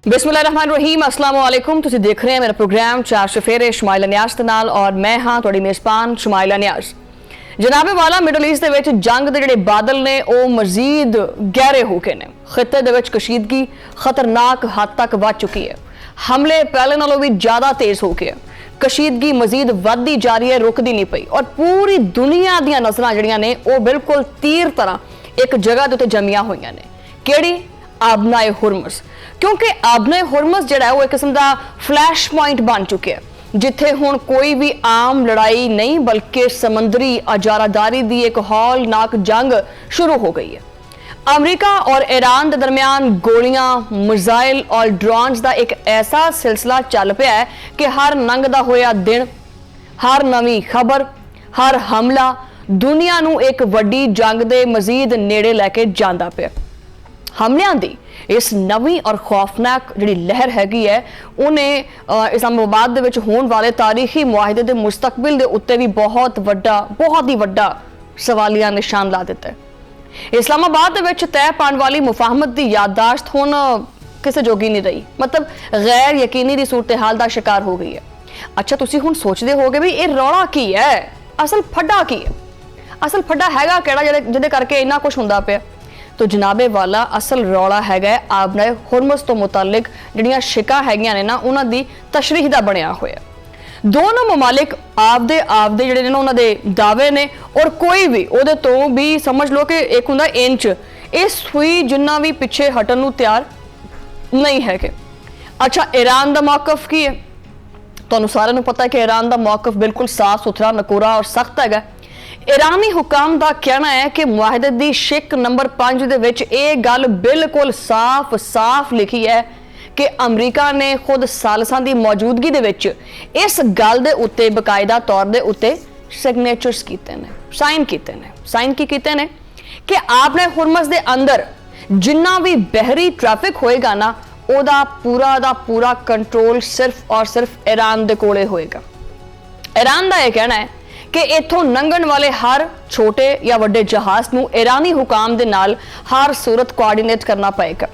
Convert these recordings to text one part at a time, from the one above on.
बिस्मिल्लाहिर्रहमानिर्रहीम अस्सलाम वालेकुम। तुसीं देख रहे हैं मेरा प्रोग्राम चार सफेरे शमाइला नियाज दे नाल और मैं हाँ तुहाडी मेज़बान शमाइला नियाज। जनाबे वाला मिडल ईस्ट दे विच जंग दे जिहड़े बादल ने वो मजीद गहरे हो गए ने। खिते दे विच कशीदगी खतरनाक हद तक वध चुकी है। हमले पहले नालों भी ज़्यादा तेज़ हो गए। कशीदगी मजीद वधदी जा रही है, रुकदी नहीं पई और पूरी दुनिया दी नज़रां जिहड़ियां ने वो बिल्कुल तीर तरह एक जगह दे उत्ते जमिया होईयां ने। किहड़ी? आबनाए हुरमुज़। क्योंकि आबनाए हुरमुज़ जिहड़ा वो एक किस्म का फ्लैश पॉइंट बन चुके हैं जिथे हुण कोई भी आम लड़ाई नहीं बल्कि समंदरी अजारादारी की एक हौलनाक जंग शुरू हो गई है। अमरीका और ईरान के दरमियान गोलियां, मिसाइल और ड्रोन्स का एक ऐसा सिलसिला चल पिया है कि हर लंघदा होया दिन, हर नवी खबर, हर हमला दुनिया नूं एक वड्डी जंग दे मजीद नेड़े लैके जांदा पिया। हमलियां दी इस नवी और खौफनाक जिहड़ी लहर हैगी है उन्हें इस्लामाबाद दे विच होण वाले तारीखी मुआहिदे दे मुस्तकबिल दे उत्ते भी बहुत ही वड्डा सवालिया निशान ला दिता है। इस्लामाबाद दे विच तय पाण वाली मुफाहमत दी याददाश्त हुण किसे जोगी नहीं रही, मतलब गैर यकीनी दी सूरत हाल दा शिकार हो गई है। अच्छा, तुसीं हुण सोचदे होगे भी ये रौला की है, असल फड्डा की है, असल फड्डा हैगा किहड़ा जिहदे करके इन्ना कुछ हुंदा पिया। तो जनाबे वाला असल रौला हैगा आबनाए हुरमुज़ तो मुतालिक जिहड़ियां शिका हैगियां ने ना उन्हां दी तशरीह दा बनया होया। दोनों ममालिक आपदे जिहड़े ने उन्हां दे दावे ने और कोई भी उहदे तो भी समझ लो कि एक हुंदा इंच इस हुई जिन्ना भी पिछे हटन नूं तैयार नहीं हैगे। अच्छा, ईरान दा मौकफ की है? तुहानूं सारिआं नूं पता है कि ईरान दा मौकफ बिल्कुल साफ सुथरा, नकोरा और सख्त हैगा। ईरानी हुकाम का कहना है कि मुआहिदे दी शिक नंबर 5 दे विच ये गल बिल्कुल साफ लिखी है कि अमरीका ने खुद सालसां दी मौजूदगी दे विच इस गल दे उत्ते बकायदा तौर दे उत्ते सिग्नेचर्स कीते ने, साइन कीते ने कि आपने हुरमुज़ दे अंदर जिन्ना भी बहरी ट्रैफिक होएगा ना ओदा पूरा कंट्रोल सिर्फ और सिर्फ ईरान दे कोले होएगा। ईरान दा यह कहना है कि इथों लंघण वाले हर छोटे या वड्डे जहाज नूं ईरानी हुकाम दे नाल हर सूरत कोआर्डिनेट करना पएगा।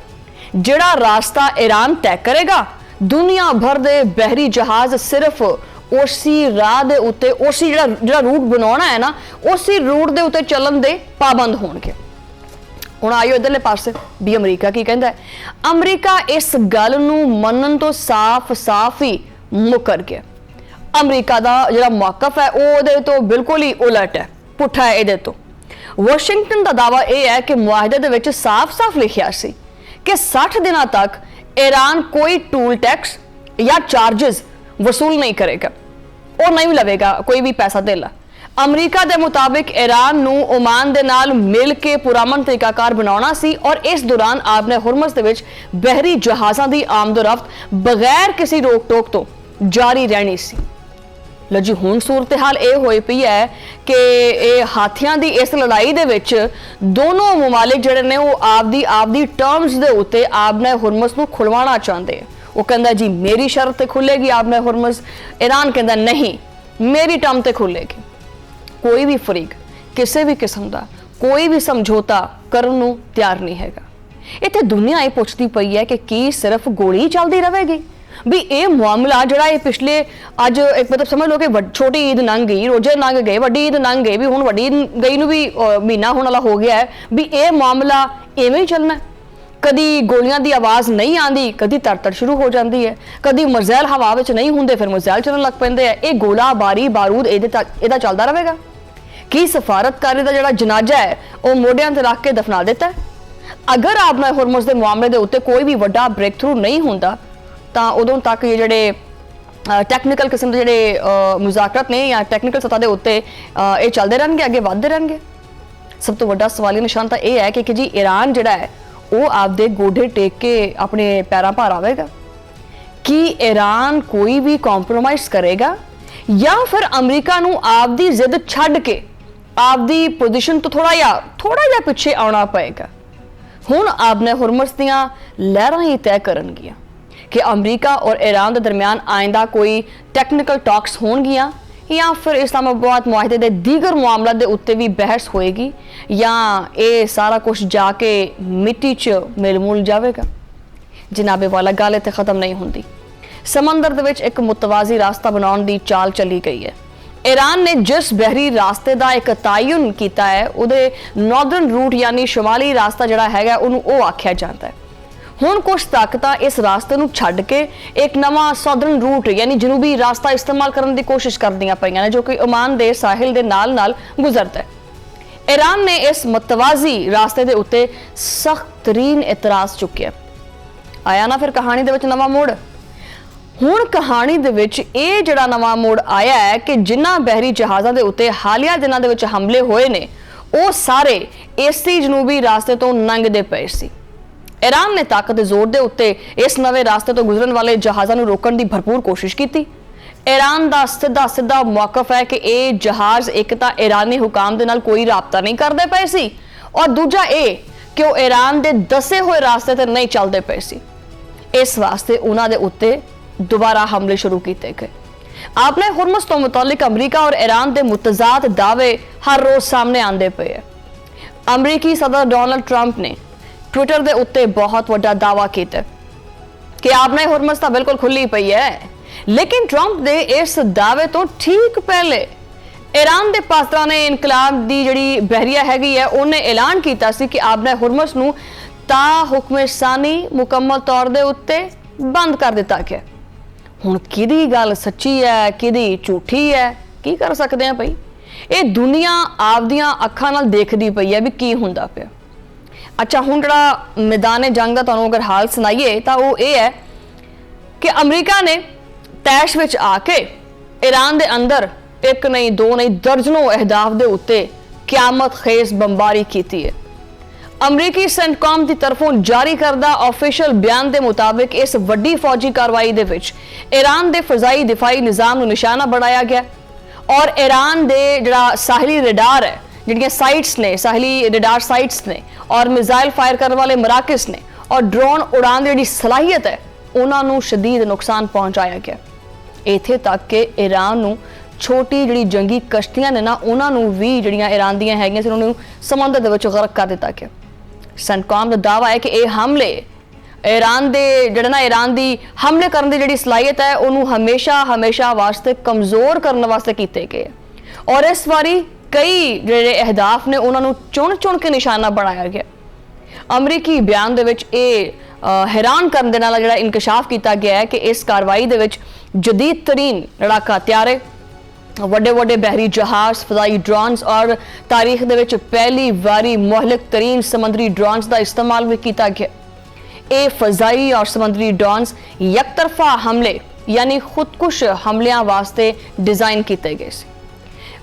जिहड़ा रास्ता ईरान तय करेगा दुनिया भर दे बहरी जहाज सिर्फ उसी राह दे उत्ते उसी जिहड़ा रूट बनाउणा है ना उसी रूट दे उत्ते चलन दे पाबंद होणगे। हुण आइयो इधरले पासे भी अमरीका की कहंदा है। अमरीका इस गल नूं मनण तो साफ ही मुकर गया। अमरीका का जिहड़ा मौकफ है वो तो बिल्कुल ही उलट है, पुठा है इहदे तो। वाशिंगटन का दावा यह है कि मुआहिदे दे विच साफ लिखिया सी कि 60 दिनों तक ईरान कोई टूल टैक्स या चार्जेस वसूल नहीं करेगा और नहीं लवेगा कोई भी पैसा देला। अमरीका के मुताबिक ईरान नूं ओमान दे नाल मिल के पुरअमन तरीकाकार बनाउणा सी और इस दौरान आपने हुरमुज़ दे विच बहरी जहाज़ां दी आमदोरफ्त बगैर किसी रोक टोक तो जारी रहनी सी। लो जी, हुण सूरत हाल ये होई पई है कि हाथियां दी इस लड़ाई दे विच दोनों ममालिक जिहड़े ने वो आपदी टर्म्स दे उत्ते आबनाए हुरमुज़ नूं खुलवाना चाहते हैं। वो कहंदा जी मेरी शर्त ते खुलेगी आबनाए हुरमुज़, ईरान कहंदा नहीं मेरी टर्म ते खुलेगी। कोई भी फरीक किसी भी किस्म का कोई भी समझौता करन नूं तैयार नहीं हैगा। इत्थे दुनिया ये पुछदी पई है कि की सिर्फ गोली चलती रहेगी भी ये मामला जड़ा ये पिछले अज एक मतलब समझ लो कि छोटी ईद लंघ गई, रोजे लंघ गए, वड्डी ईद लंघ गई, भी हुण वड्डी गई नूं भी महीना होने वाला हो गया है भी ये मामला इवें ही चलना है। कदी गोलियां दी आवाज़ नहीं आती, कदी तरतड़ शुरू हो जाती है, कदी मिसाइल हवा विच नहीं होंदे फिर मिसाइल चलन लग पैंदे है। ये गोला बारी बारूद इहदा चलदा रहेगा कि सफारतकारी का जिहड़ा जनाजा है वो मोढियां ते रख के दफना दिता है। अगर आपने हुरमुज़ दे मामले दे उत्ते कोई भी वड्डा ब्रेक थ्रू नहीं होंदा तां उदों तक ये जिहड़े टैक्नीकल किस्म के जिहड़े मुज़ाकरात ने या टैक्नीकल सतह के उत्ते ये चलते रहणगे, अगे वधदे रहणगे। सब तो वड्डा सवालिया निशान तो यह है कि जी ईरान जिहड़ा है वो आपदे गोडे टेक के अपने पैरां भार आवेगा कि ईरान कोई भी कॉम्प्रोमाइज़ करेगा या फिर अमरीका नूं आपदी जिद छड्ड के आपदी पोजीशन तो थोड़ा जिहा पिछे आउणा पएगा। हुण आपने हुरमुज़ दीआं लहरां ही तय करनगियां कि अमरीका और ईरान के दरमियान आइंदा कोई टैक्नीकल टॉक्स होणगियां या फिर इस्लामाबाद मुआहिदे के दीगर मामलों के उत्ते भी बहस होएगी या ये सारा कुछ जाके मिट्टी च मिल मुल जाएगा। ਜਨਾਬੇ ਵਾਲਾ ਗੱਲ ਇੱਥੇ ਖਤਮ ਨਹੀਂ ਹੁੰਦੀ। ਸਮੁੰਦਰ ਦੇ ਵਿੱਚ ਇੱਕ ਮੁਤਵਾਜ਼ੀ ਰਾਸਤਾ ਬਣਾਉਣ ਦੀ ਚਾਲ ਚੱਲੀ ਗਈ ਹੈ। ईरान ने जिस बहरी रास्ते का एक तयन किया है उहदे नॉर्दर्न रूट यानी शुमाली रास्ता जिहड़ा हैगा उहनूं आख्या जाता है। हुण कुछ ताकतां इस रास्ते नूं छड्ड के एक नवां सौदर्न रूट यानी जनूबी रास्ता इस्तेमाल करने की कोशिश करदियां पईयां ने जो कि ओमान दे साहिल दे नाल गुजरदा है। ईरान ने इस मुतवाजी रास्ते के उत्ते सख्त तरीन इतराज़ चुक्या। आया ना फिर कहानी दे विच नवां मोड़। ਹੁਣ ਕਹਾਣੀ ਦੇ ਵਿੱਚ ਇਹ ਜਿਹੜਾ ਨਵਾਂ ਮੋੜ ਆਇਆ ਹੈ ਕਿ ਜਿਨ੍ਹਾਂ ਬਹਿਰੀ ਜਹਾਜ਼ਾਂ ਦੇ ਉੱਤੇ ਹਾਲੀਆ ਦਿਨਾਂ ਦੇ ਵਿੱਚ ਹਮਲੇ ਹੋਏ ਨੇ ਉਹ ਸਾਰੇ ਇਸੇ ਜਨੂਬੀ ਰਾਸਤੇ ਤੋਂ ਲੰਘਦੇ ਪਏ ਸੀ। ਈਰਾਨ ਨੇ ਤਾਕਤ ਦੇ ਜ਼ੋਰ ਦੇ ਉੱਤੇ ਇਸ ਨਵੇਂ ਰਾਸਤੇ ਤੋਂ ਗੁਜ਼ਰਨ ਵਾਲੇ ਜਹਾਜ਼ਾਂ ਨੂੰ ਰੋਕਣ ਦੀ ਭਰਪੂਰ ਕੋਸ਼ਿਸ਼ ਕੀਤੀ। ਈਰਾਨ ਦਾ ਸਿੱਧਾ ਮੌਕਫ ਹੈ ਕਿ ਇਹ ਜਹਾਜ਼ ਇੱਕ ਤਾਂ ਈਰਾਨੀ ਹੁਕਾਮ ਦੇ ਨਾਲ ਕੋਈ ਰਾਬਤਾ ਨਹੀਂ ਕਰਦੇ ਪਏ ਸੀ ਔਰ ਦੂਜਾ ਇਹ ਕਿ ਉਹ ਈਰਾਨ ਦੇ ਦੱਸੇ ਹੋਏ ਰਾਸਤੇ ਤੇ ਨਹੀਂ ਚੱਲਦੇ ਪਏ ਸੀ। ਇਸ ਵਾਸਤੇ ਉਹਨਾਂ ਦੇ ਉੱਤੇ दोबारा हमले शुरू किए गए। आपने हुरमुज़ तो मुतालिक अमरीका और ईरान के मुतजाद दावे हर रोज सामने आते पे है। अमरीकी सदर डोनाल्ड ट्रंप ने ट्विटर के उत्ते बहुत बड़ा दावा किया कि आपने हुरमुज़ तो बिल्कुल खुली पई है, लेकिन ट्रंप के इस दावे तो ठीक पहले ईरान के पासदार ने इनकलाब की जिहड़ी बहरिया हैगी है उन्हें ऐलान किया सी कि आपने हुरमुज़ नूं ता हुक्म सानी मुकम्मल तौर के उत्ते बंद कर दिता गया। ਹੁਣ ਕਿਹਦੀ ਗੱਲ ਸੱਚੀ ਹੈ ਕਿਹਦੀ ਝੂਠੀ ਹੈ ਕੀ ਕਰ ਸਕਦੇ ਆ ਭਾਈ। ਇਹ ਦੁਨੀਆ ਆਪਦੀਆਂ ਅੱਖਾਂ ਨਾਲ ਦੇਖਦੀ ਪਈ ਹੈ ਵੀ ਕੀ ਹੁੰਦਾ ਪਿਆ। ਅੱਛਾ ਹੁਣ ਜਿਹੜਾ ਮੈਦਾਨੇ ਜੰਗ ਦਾ ਤੁਹਾਨੂੰ ਅਗਰ ਹਾਲ ਸੁਣਾਈਏ ਤਾਂ ਉਹ ਇਹ ਹੈ ਕਿ ਅਮਰੀਕਾ ਨੇ ਤੈਸ਼ ਵਿੱਚ ਆ ਕੇ ਈਰਾਨ ਦੇ ਅੰਦਰ ਇੱਕ ਨਹੀਂ ਦੋ ਨਹੀਂ ਦਰਜਨੋਂ ਅਹਿਦਾਫ ਦੇ ਉੱਤੇ ਕਿਆਮਤ ਖੇਜ਼ ਬੰਬਾਰੀ ਕੀਤੀ ਹੈ। अमरीकी सेंटकॉम की तरफों जारी करदा ऑफिशियल बयान के मुताबिक इस वड्डी फौजी कार्रवाई दे विच ईरान के फजाई दिफाई निज़ाम नूं निशाना बनाया गया और ईरान के जिहड़ा साहिली रडार है जिहड़ियां साइट्स ने साहिली रडार साइट्स ने और मिसाइल फायर करने वाले मराकज़ ने और ड्रोन उड़ान की जिहड़ी सलाहियत है उन्हां नूं शदीद नुकसान पहुंचाया गया। इत्थे तक कि ईरान नूं छोटी जिहड़ी जंगी कश्तियां ने ना उन्हां नूं भी जिहड़ियां ईरान दीयां हैगियां सी उन्हां नूं समुंदर दे विच गरक कर दिता गया। सेंटकॉम का दावा है कि यह हमले ईरान दे जिहड़ा ना ईरान की हमले करने की जिहड़ी सलाहियत है उन्होंने हमेशा वास्ते कमज़ोर करने वास्ते किए गए और इस बारी कई जिहड़े अहदाफ ने उन्होंने चुन के निशाना बनाया गया। अमरीकी बयान दे विच हैरान करने दे नाल जिहड़ा इंकशाफ किया गया है कि इस कार्रवाई दे विच जदीद तरीन लड़ाका हथियारे ਵੱਡੇ बहरी जहाज फजाई ड्रोन्स और तारीख दे विच पहली बारी मुहलिक तरीन समुद्री ड्रोन्स का इस्तेमाल भी किया गया। ये फजाई और समुद्री ड्रोन्स यकतरफा हमले यानी खुदकुश हमलियां वास्ते डिजाइन किए गए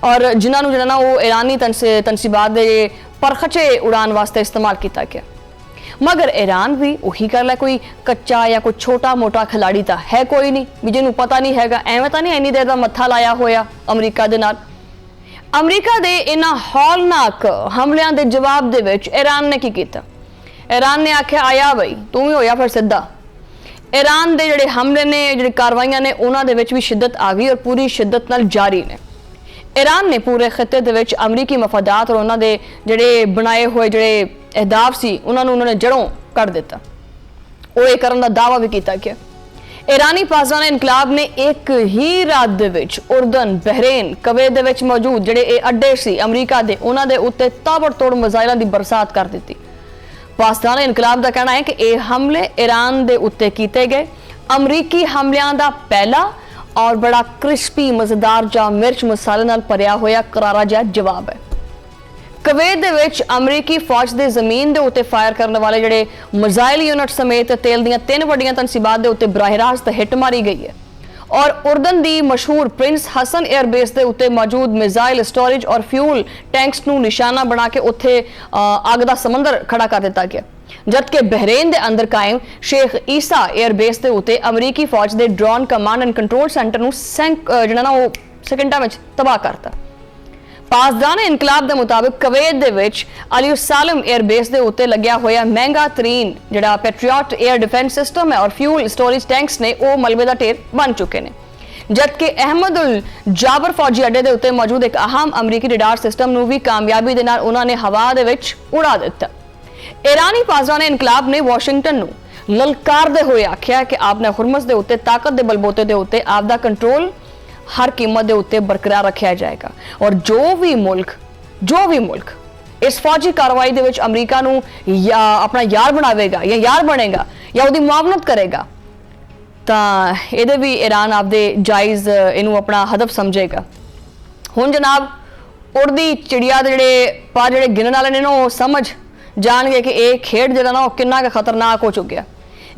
और जिन्होंने जिहड़ा ना वो ईरानी तनसीबात के परखचे उड़ान वास्ते इस्तेमाल किया गया। मगर ईरान भी उही गल है कोई कच्चा या कोई छोटा मोटा खिलाड़ी तो है कोई नहीं भी जिन्होंने पता नहीं हैगा एवें तो नहीं इन्नी देर का मत्था लाया होया अमरीका दे नाल। अमरीका दे इन्हां हौलनाक हमलियां दे जवाब दे विच ईरान ने की कीता। ईरान ने आख्या आया बई तू ही होया फिर सिद्धा। ईरान दे जिहड़े हमले ने जिहड़ी कार्रवाइयां ने उन्हां दे विच भी शिद्दत आ गई और पूरी शिद्दत नाल जारी ने। ईरान ने पूरे खिते दे विच अमरीकी मफादात और उन्हां दे जिहड़े बनाए हुए जिहड़े अहदाफ सी उन्होंने जड़ों कर दिता। वो ये करने का दावा भी किया गया। ईरानी पासदार इनकलाब ने एक ही रात दे विच उर्दन बहरेन कवैत दे विच मौजूद जिहड़े अड्डे सी अमरीका दे उन्हां दे उत्ते ताबड़तोड़ मिसाइलां दी बरसात कर दी। पासदार इनकलाब का कहना है कि ये हमले ईरान दे उत्ते कीते गए अमरीकी हमलियां दा पहला और बड़ा क्रिस्पी मजेदार जा मिर्च मसाले नाल भरिया होया करारा जा जवाब है। कवैत दे विच अमरीकी फौज के जमीन के उत्ते फायर करने वाले जिहड़े मिसाइल यूनिट समेत तेल दीयां 3 वड्डियां तनसीबात के उत्ते बराह रास्त हिट मारी गई है और उर्दन की मशहूर प्रिंस हसन एयरबेस के उत्ते मौजूद मिसाइल स्टोरेज और फ्यूल टैंक्स नूं निशाना बना के उत्थे अग दा समंदर खड़ा कर दिता गया। जबकि बहरेन के अंदर कायम शेख ईसा एयरबेस के उत्ते अमरीकी फौज के drone command and control centre नूं जिहड़ा ना वो सेकंडां विच तबाह करता। पासदार इनकलाब के मुताबिक कवैत दे विच अली सालम एयरबेस के उत्ते लग्या होया महंगा तरीन जिहड़ा पैट्रियट एयर डिफेंस सिस्टम है और फ्यूल स्टोरेज टैंक्स ने वो मलबे का ढेर बन चुके हैं। जबकि अहमद उल जाबर फौजी अड्डे के उत्ते मौजूद एक अहम अमरीकी रडार सिस्टम नूं भी कामयाबी दे नाल उन्होंने हवा दे विच उड़ा दिता। ईरानी पासदार इनकलाब ने वाशिंगटन नूं ललकारदे हुए आख्या कि आपने हुरमस के उत्ते ताकत के बलबोते के उत्ते आपका कंट्रोल हर कीमत के उत्ते बरकरार रखा जाएगा और जो भी मुल्क इस फौजी कार्रवाई दे विच अमरीका नूं या अपना यार बनावेगा या यार बनेगा या उहदी मुआवनत करेगा तां इहदे भी ईरान आपदे जायज़ इनू अपना हदफ समझेगा। हुण जनाब उड़दी चिड़िया दे जिहड़े पर जिहड़े गिनण वाले ने ना ओह समझ जाणगे कि यह खेड जिहड़ा ना कितना खतरनाक हो चुकिया।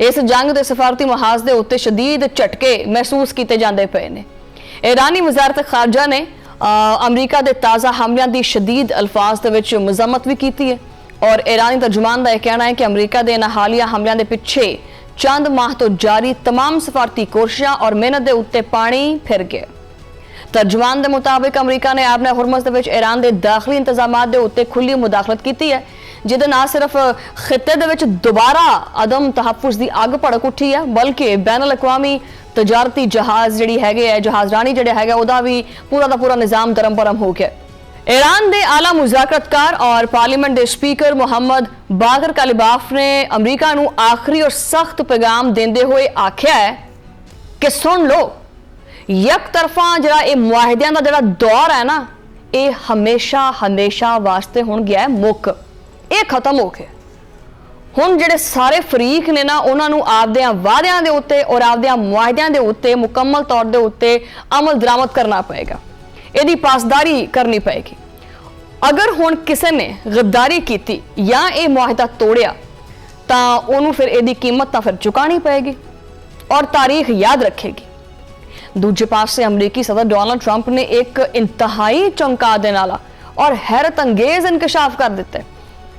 इस जंग के सफारती महाज के उत्ते शदीद झटके महसूस किए जाते पे ने। ईरानी वजारत खारजा ने अमरीका के ताज़ा हमलों की शदीद अल्फाज के मजम्मत भी की है और ईरानी तर्जुमान का यह कहना है कि अमरीका के इन्हां हालिया हमलों के पिछे चंद माह तो जारी तमाम सफारती कोशिशां और मेहनत के उत्ते पानी फिर गया। तर्जुमान के मुताबिक अमरीका ने आपने हुरमस के ईरान के दाखिली इंतजामात के उत्ते खुली मुदाखलत की है जिहदे ना सिर्फ खिते दे विच दोबारा अदम तहफ़ुज़ की अग भड़क उठी है बल्कि बैन अल-अक़वामी तजारती जहाज़ जिहड़ी है जहाज़रानी जिहड़ा है उहदा भी पूरा का पूरा निज़ाम दरम भरम हो गया। ईरान के आला मुज़ाकरतकार और पार्लीमेंट के स्पीकर मोहम्मद बागर कालिबाफ ने अमरीका नूं आखिरी और सख्त पैगाम देंदे हुए आख्या है कि सुन लो एक तरफा जिहड़ा ये मुआहिदियां दा जिहड़ा दौर है ना ये हमेशा वास्ते हुण गया है मुक ये खत्म हो गया। हुण जिहड़े सारे फरीक ने ना उन्हां नूं आपदे वादियां दे उत्ते और आपदे मुआहिदियां दे उत्ते मुकम्मल तौर दे उत्ते अमल दरामद करना पएगा इहदी पासदारी करनी पएगी। अगर हुण किसी ने गद्दारी की या ये मुआहिदा तोड़िया तां उहनूं फिर इहदी कीमत तां फिर चुकानी पएगी और तारीख याद रखेगी। दूजे पासे अमरीकी सदर डोनाल्ड ट्रंप ने एक इंतहाई चौंका देने वाला और हैरत अंगेज इंकशाफ कर दिता है।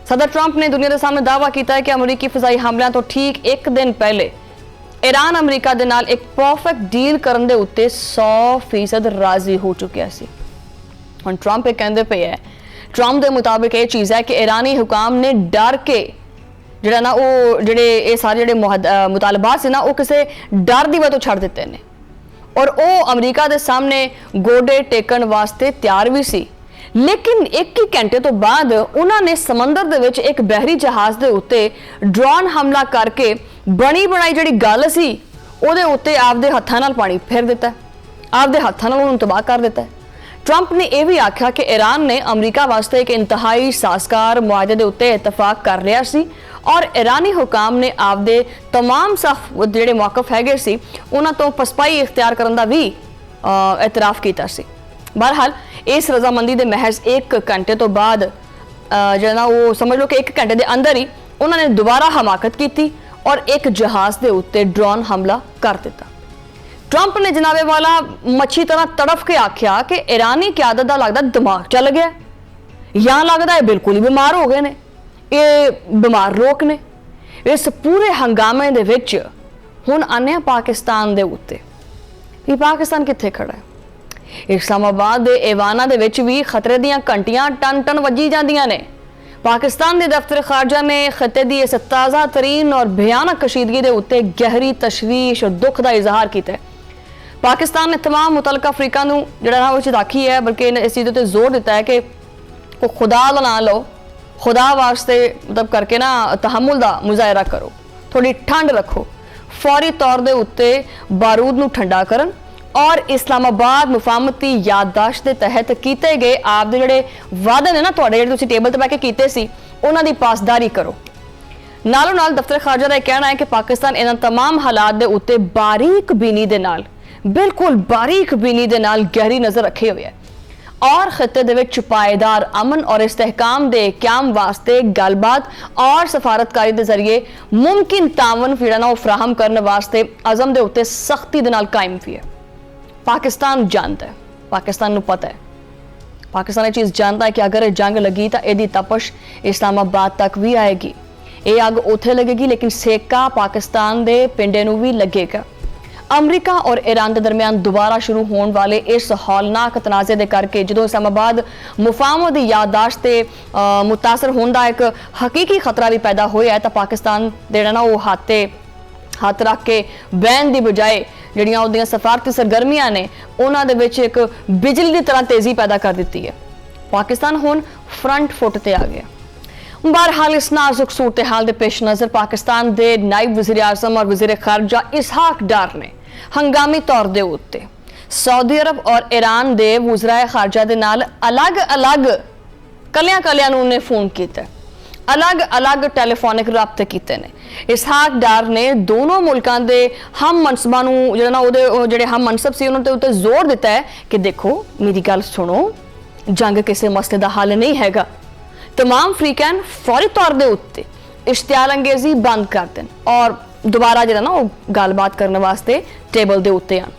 सदर ट्रंप ने दुनिया के सामने दावा किया है कि अमरीकी फिजाई हमलों तो ठीक एक दिन पहले ईरान अमरीका दे नाल एक परफेक्ट डील करने दे उत्ते 100% राजी हो चुकिया सी। हुण ट्रंप कहते पे है ट्रंप के मुताबिक ये चीज़ है कि ईरानी हुकाम ने डर के जिहड़ा ना वो जिहड़े ये सारे जिहड़े मुतालबात से ना वो किसी डर की वजह छड़ दिते ने और वो अमरीका के सामने गोडे टेकन वास्ते तैयार भी सी। लेकिन एक ही घंटे तो बाद उन्होंने समंदर दे विच एक बहरी जहाज़ के उत्ते ड्रोन हमला करके बनी बनाई जिहड़ी गल सी उहदे उत्ते आपदे हत्थां नाल पानी फेर दिता, आपदे हत्थां नाल उहनूं तबाह कर दिता। ट्रंप ने यह भी आख्या कि ईरान ने अमरीका वास्ते एक इंतहाई साजगार मुआहदे के उत्ते इतफाक कर लिया सी और ईरानी हुकाम ने आपदे तमाम सख्त जिहड़े मौकफ हैगे सी उन्हां तो पसपाई इख्तियार करन दा भी एतराफ़ कीता सी। बहरहाल इस रजामंदी के महज एक घंटे तो बाद जो ना वो समझ लो कि एक घंटे के अंदर ही उन्होंने दोबारा हमाकत की और एक जहाज़ के उत्ते ड्रोन हमला कर दिता। ट्रंप ने जनाबे वाला मच्छी तरह तड़फ के आख्या कि ईरानी क्यादत का लगता दिमाग चल गया या लगता है बिल्कुल ही बीमार हो गए ने ये बीमार लोग ने। इस पूरे हंगामे दे विच हुण आने पाकिस्तान दे उत्ते ये पाकिस्तान कित्थे खड़ा है। इस्लामाबाद के एवाना दे विच भी खतरे दीयां घंटियां टन टन वजी जांदियां ने। पाकिस्तान के दफ्तर खारजा ने खत्ते की इस ताज़ा तरीन और भयानक कशीदगी के उत्ते गहरी तशवीश और दुख का इजहार किया। पाकिस्तान ने तमाम मुतलका अफ्रीका नूं जिहड़ा ना चिताखी है बल्कि इस चीज़ पर जोर दिता है कि वो खुदा का नाम लो, खुदा वास्ते मतलब करके ना तहमुल का मुजाहरा करो, थोड़ी ठंड रखो, फौरी तौर के उत्ते बारूद नूं ठंडा करन और इस्लामाबाद मुफाहमती याददाश्त के तहत किए गए आपके जोड़े वादे ने ना तुहाडे जिहड़े तुसीं टेबल ते बैठ के कीते सी उन्हां दी पासदारी करो। नालों नाल दफ्तर खारजा का कहना है कि पाकिस्तान इन्हां तमाम हालात के उत्ते बारीक बीनी दे नाल बिल्कुल बारीक बीनी दे नाल गहरी नज़र रखे हुए है और खत्ते दे विच पायदार अमन और इस्तेहकाम दे क्याम वास्ते गलबात और सफारतकारी के जरिए मुमकिन तावन फिड़ा ना फराहम करने वास्ते अज़म के उत्ते सख्ती दे नाल कायम भी है। पाकिस्तान जानता है, पाकिस्तान नूं पता है, पाकिस्तान ये चीज़ जानता है कि अगर जंग लगी तो यदी तपश इस्लामाबाद तक भी आएगी। ये अग उत्थे लगेगी लेकिन सेका पाकिस्तान के पिंडे नूं भी लगेगा। अमरीका और ईरान के दरमियान दोबारा शुरू होने वाले इस हौलनाक तनाज़े के करके जो इस्लामाबाद मुफाहमत की याददाश्त से मुतासर होने का एक हकीकी खतरा भी पैदा होया है तो पाकिस्तान जिहड़ा ना वो हथ रख के बहन की बजाय जिहड़ियां उहदियां सफारती सरगर्मियां ने उन्हां दे विच एक बिजली की तरह तेज़ी पैदा कर दी है। पाकिस्तान हुण फ्रंट फुट ते आ गया। बहरहाल इस नाजुक सूरत हाल के पेश नज़र पाकिस्तान के नायब वज़ीर आज़म और वज़ीर खारजा इसहाक डार ने हंगामी तौर के उत्ते सऊदी अरब और ईरान के वज़राए खारजा के नाल अलग अलग कलियां उन्हें फोन किया, अलग अलग टैलीफोनिक राबते किए ने। इसहाक डार ने दोनों मुल्कों के हम मनसबां जो हम मनसब से उन्होंने उत्ते जोर दिता है कि देखो मेरी गल सुनो, जंग किसी मसले का हल नहीं हैगा। तमाम फ्रीकैन फौरी तौर के उत्ते इश्तिहार अंगेजी बंद कर दें और दोबारा जो ना वो गलबात करने वास्ते टेबल के उत्ते आन।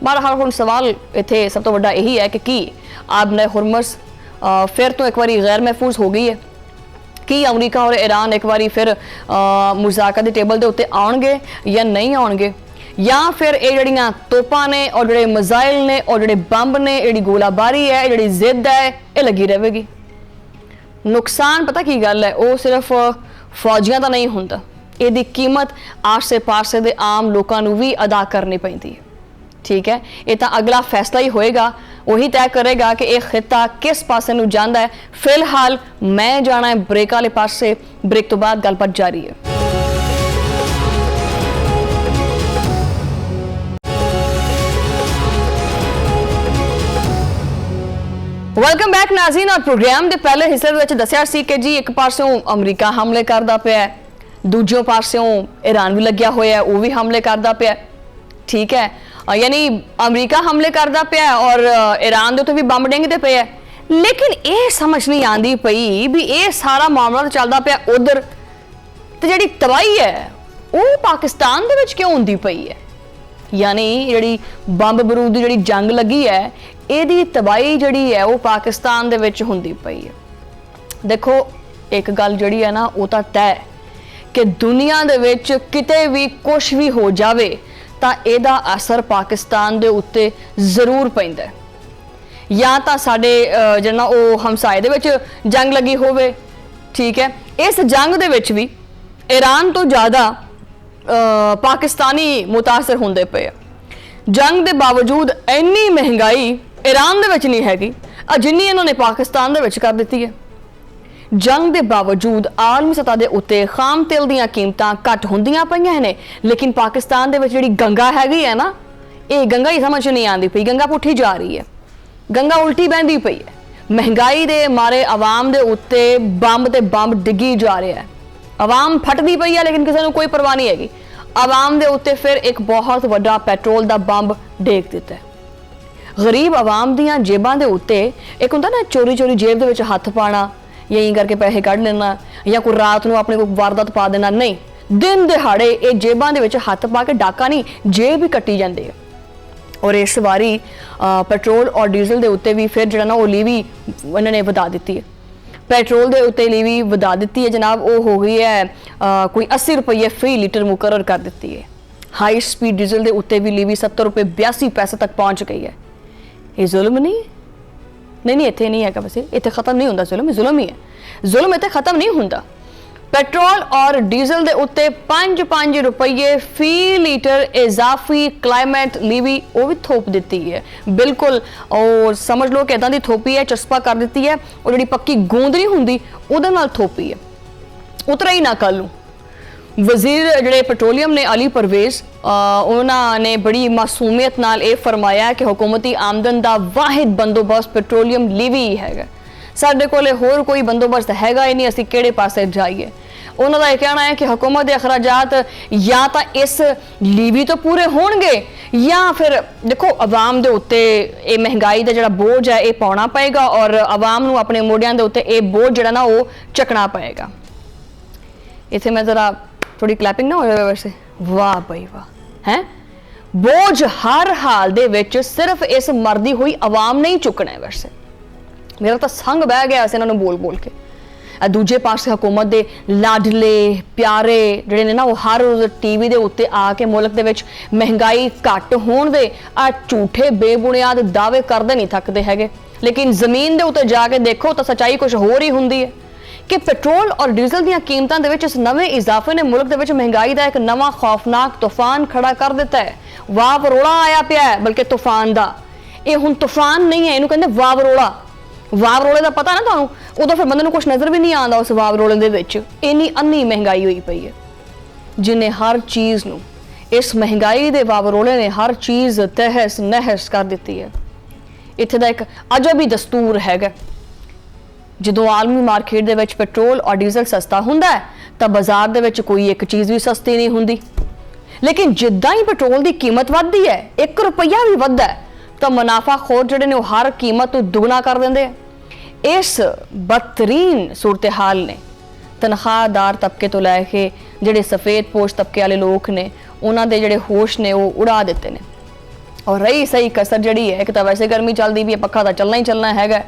बहरहाल हुण सवाल इत्थे सब तो वड्डा यही है कि आबने हुरमस फिर तो एक बारी गैर महफूज हो गई है कि अमरीका और ईरान एक बारी फिर मुज़ाकरा के टेबल के उत्ते आउणगे या नहीं आउणगे, या फिर ये जड़ियां तोपां ने और जिहड़े मिसाइल ने और जिहड़े बंब ने, जिहड़ी गोलाबारी है, जिहड़ी जिद है, ये लगी रहेगी। नुकसान पता की गल है, वो सिर्फ फौजियां का नहीं होंदा, इसकी कीमत आसे पासे दे आम लोगों को भी अदा करनी पैंदी है। ठीक है, ये तो अगला फैसला ही होएगा, वही तय करेगा कि एक खिता किस पासे नूं जांदा है। फिलहाल मैं जाना है ब्रेक वाले पासे, ब्रेक तो बाद गलबात जारी है। वेलकम बैक नाज़रीन। और प्रोग्राम के पहले हिस्से में दसिया सी कि जी एक पासों अमरीका हमले करता पिया, दूजे पासों ईरान भी लग्या होया, वो भी हमले करता पिया। ठीक है, यानी अमरीका हमले करता पिया और ईरान के उत्ते भी बंब डेंगते पे है, लेकिन ये समझ नहीं आती पई भी ये सारा मामला तो चलता पिया उधर, तो जिहड़ी तबाही है वो पाकिस्तान दे विच क्यों होंदी पई है। यानी जिहड़ी बंब बरूद की जिहड़ी जंग लगी है, ਇਹਦੀ तबाही जिहड़ी है वो पाकिस्तान दे विच हुंदी पई है। देखो एक गल जिहड़ी है ना वो तो तय कि दुनिया दे विच किते भी कुछ भी हो जावे तां इहदा असर पाकिस्तान दे उत्ते जरूर पैंदा है। या तां साडे जिहड़ा वो हमसाए दे विच जंग लगी होवे, ठीक है, इस जंग दे विच भी ईरान तो ज़्यादा पाकिस्तानी मुतासर होंदे पे। जंग के बावजूद इन्नी महंगाई ईरान दे विच नहीं हैगी जिन्नी इन्होंने पाकिस्तान दे विच कर दी है। जंग के बावजूद आलमी सतह के उत्ते खाम तेल दीयां कीमतां घट होंदियां पईयां ने, लेकिन पाकिस्तान दे विच जिहड़ी गंगा हैगी है ना, ये गंगा ही समझ नहीं आती पई, गंगा पुठी जा रही है, गंगा उल्टी बहती पई है। महंगाई के मारे आवाम के उत्ते बंब ते बंब डिगी जा रहा है, आवाम फटदी पई है लेकिन किसी को कोई परवाह नहीं हैगी। आवाम के उत्ते फिर एक बहुत वड्डा पेट्रोल का बंब डेग दिता है। गरीब आवाम दियां जेबां दे उत्ते एक हुंदा ना चोरी चोरी जेब दे विच हथ पाना, यहीं करके पैसे कढ़ लेना, या कोई रात नूं अपने कोई वारदात पा देना, नहीं, दिन दिहाड़े ये जेबां दे विच हथ पा के डाका नहीं जेब भी कट्टी जाती है। और इस बारी पेट्रोल और डीजल के उत्ते भी फिर जिहड़ा ना वो लीवी इन्होंने वधा दी है। पेट्रोल के उत्ते लीवी वधा दी है जनाब, वो हो गई है कोई 80 रुपये फी लीटर मुकर्रर कर दी है। हाई स्पीड डीजल के उत्ते भी लीवी 70 रुपये 82 पैसे तक पहुँच गई है। ये जुल्म नहीं इत्थे नहीं है, वैसे इत्थे खत्म नहीं होंदा जुल्म, जुल्म ही है, जुल्म इत्थे खत्म नहीं होंदा। पेट्रोल और डीजल के उत्ते 5 रुपये फी लीटर इजाफी क्लाइमेट लीवी वो भी थोप दी है, बिल्कुल। और समझ लो कि इदां दी थोपी है, चस्पा कर दी है, और जिहड़ी पक्की गूंद नहीं हुंदी उहदे नाल थोपी है, उतरा ही ना कल नूं। वजीर जिहड़े पेट्रोलियम ने अली परवेज़ उन्होंने बड़ी मासूमियत नाल ये फरमाया कि हुकूमती आमदन का वाहिद बंदोबस्त पेट्रोलियम लीवी ही है, साडे कोले होर कोई बंदोबस्त हैगा ही नहीं, असीं किहड़े पासे जाइए। उन्होंने यह कहना है कि हुकूमत के अखराजात या तो इस लीवी तो पूरे होणगे, या फिर देखो आवाम के उत्ते ये महंगाई का जिहड़ा बोझ है ये पाउणा पएगा और आवाम नूं अपने मोढियां दे उत्ते ये बोझ जिहड़ा ना वो चकना पएगा। इत्थे मैं जरा थोड़ी क्लैपिंग ना हो जाए वैसे, वाह भाई वाह, है बोझ हर हाल दे विच सिर्फ इस मरदी हुई आवाम ने ही चुकना है। वैसे मेरा तो संग बह गया वैसे इन्होंने बोल बोल के। दूजे पासे हुकूमत के लाडले प्यारे जिहड़े ने ना वो हर रोज़ टीवी के उत्ते आके मुल्क दे विच महंगाई घट होण दे आ झूठे बेबुनियाद दावे करदे नहीं थकदे हैगे, लेकिन जमीन के उत्ते जाके देखो तो सच्चाई कुछ होर ही हुंदी है कि पेट्रोल और डीजल दीयां कीमतां दे विच इस नवे इजाफे ने मुल्क दे विच महंगाई का एक नवा खौफनाक तूफान खड़ा कर दिता है। वाह वरोड़ा आया पिया है, बल्कि तूफान दा, ये हुण तूफान नहीं है, इहनूं कहंदे वाह वरोड़ा। ਵਾਵ ਰੋਲੇ ਦਾ ਪਤਾ ਨਾ ਤੁਹਾਨੂੰ, ਉਦੋਂ ਫਿਰ ਬੰਦੇ ਨੂੰ ਕੁਝ ਨਜ਼ਰ ਵੀ ਨਹੀਂ ਆਉਂਦਾ ਉਸ ਵਾਵ ਰੋਲੇ ਦੇ ਵਿੱਚ। ਇੰਨੀ ਅੰਨੀ ਮਹਿੰਗਾਈ ਹੋਈ ਪਈ ਹੈ ਜਿਨੇ ਹਰ ਚੀਜ਼ ਨੂੰ, ਇਸ ਮਹਿੰਗਾਈ ਦੇ ਵਾਵ ਰੋਲੇ ਨੇ ਹਰ ਚੀਜ਼ ਤਹਿਸ ਨਹਿਸ ਕਰ ਦਿੱਤੀ ਹੈ। ਇੱਥੇ ਦਾ ਇੱਕ ਅਜਬ ਹੀ ਦਸਤੂਰ ਹੈਗਾ, ਜਦੋਂ ਆਲਮੀ ਮਾਰਕੀਟ ਦੇ ਵਿੱਚ ਪੈਟਰੋਲ ਔਰ ਡੀਜ਼ਲ ਸਸਤਾ ਹੁੰਦਾ ਹੈ ਤਾਂ ਬਾਜ਼ਾਰ ਦੇ ਵਿੱਚ ਕੋਈ ਇੱਕ ਚੀਜ਼ ਵੀ ਸਸਤੀ ਨਹੀਂ ਹੁੰਦੀ। ਲੇਕਿਨ ਜਿੱਦਾਂ ਹੀ ਪੈਟਰੋਲ ਦੀ ਕੀਮਤ ਵੱਧਦੀ ਹੈ, 1 ਰੁਪਈਆ ਵੀ ਵੱਧਦਾ ਹੈ, ਤਾਂ ਮੁਨਾਫਾਖੋਰ ਜਿਹੜੇ ਨੇ ਉਹ ਹਰ ਕੀਮਤ ਨੂੰ ਦੁੱਗਣਾ ਕਰ ਦਿੰਦੇ ਆ। ਇਸ ਬਦਤਰੀਨ ਸੂਰਤ ਹਾਲ ਨੇ ਤਨਖਾਹਦਾਰ ਤਬਕੇ ਤੋਂ ਲੈ ਕੇ ਜਿਹੜੇ ਸਫੇਦ ਪੋਸ਼ ਤਬਕੇ ਵਾਲੇ ਲੋਕ ਨੇ, ਉਹਨਾਂ ਦੇ ਜਿਹੜੇ ਹੋਸ਼ ਨੇ ਉਹ ਉਡਾ ਦਿੱਤੇ ਨੇ। ਔਰ ਰਹੀ ਸਹੀ ਕਸਰ ਜਿਹੜੀ ਹੈ, ਇੱਕ ਤਾਂ ਵੈਸੇ ਗਰਮੀ ਚੱਲਦੀ ਵੀ ਹੈ, ਪੱਖਾ ਤਾਂ ਚੱਲਣਾ ਹੀ ਚੱਲਣਾ ਹੈਗਾ,